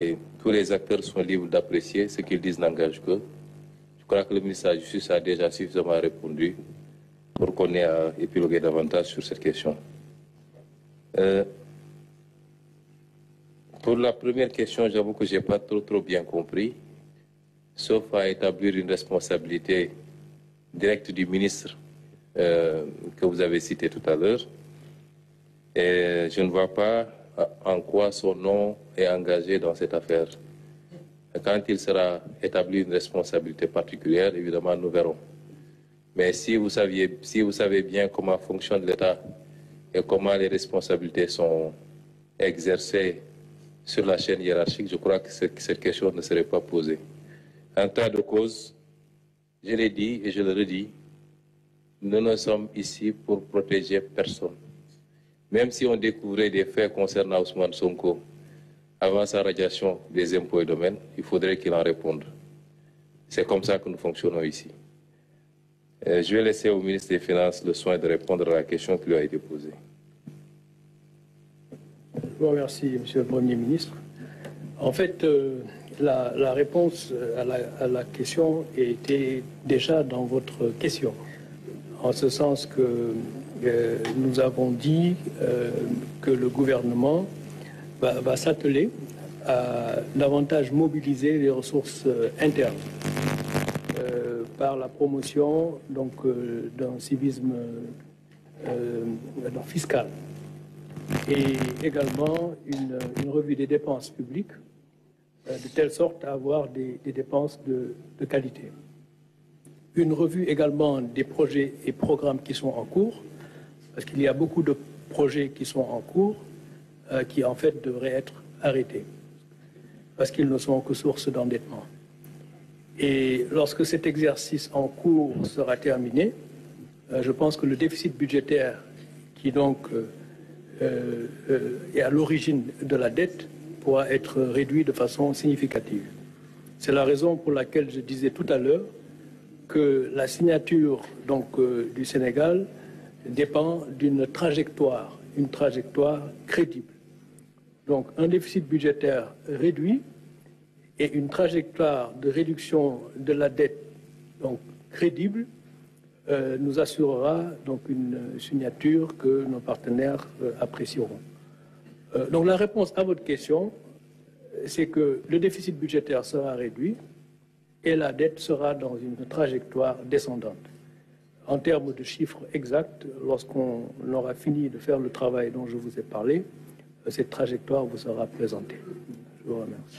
Et tous les acteurs sont libres d'apprécier ce qu'ils disent n'engage que. Je crois que le ministère de la Justice a déjà suffisamment répondu pour qu'on ait à épiloguer davantage sur cette question. Pour la première question, j'avoue que je n'ai pas trop bien compris, sauf à établir une responsabilité directe du ministre que vous avez cité tout à l'heure. Et je ne vois pas en quoi son nom est engagé dans cette affaire. Quand il sera établi une responsabilité particulière, évidemment, nous verrons. Mais si vous savez bien comment fonctionne l'État et comment les responsabilités sont exercées sur la chaîne hiérarchique, je crois que cette question ne serait pas posée. En tas de cause, je l'ai dit et je le redis, nous ne sommes ici pour protéger personne. Même si on découvrait des faits concernant Ousmane Sonko avant sa radiation des impôts et domaines, il faudrait qu'il en réponde. C'est comme ça que nous fonctionnons ici. Je vais laisser au ministre des Finances le soin de répondre à la question qui lui a été posée. Je vous remercie, Monsieur le Premier ministre. En fait, la réponse à la question était déjà dans votre question, en ce sens que nous avons dit que le gouvernement va s'atteler à davantage mobiliser les ressources internes par la promotion d'un civisme fiscal et également une revue des dépenses publiques de telle sorte à avoir des dépenses de qualité. Une revue également des projets et programmes qui sont en cours, parce qu'il y a beaucoup de projets qui sont en cours qui en fait devraient être arrêtés, parce qu'ils ne sont que source d'endettement. Et lorsque cet exercice en cours sera terminé, je pense que le déficit budgétaire qui donc est à l'origine de la dette pourra être réduit de façon significative. C'est la raison pour laquelle je disais tout à l'heure que la signature du Sénégal dépend d'une trajectoire, une trajectoire crédible. Donc un déficit budgétaire réduit et une trajectoire de réduction de la dette crédible nous assurera donc une signature que nos partenaires apprécieront. Donc la réponse à votre question, c'est que le déficit budgétaire sera réduit et la dette sera dans une trajectoire descendante. En termes de chiffres exacts, lorsqu'on aura fini de faire le travail dont je vous ai parlé, cette trajectoire vous sera présentée. Je vous remercie.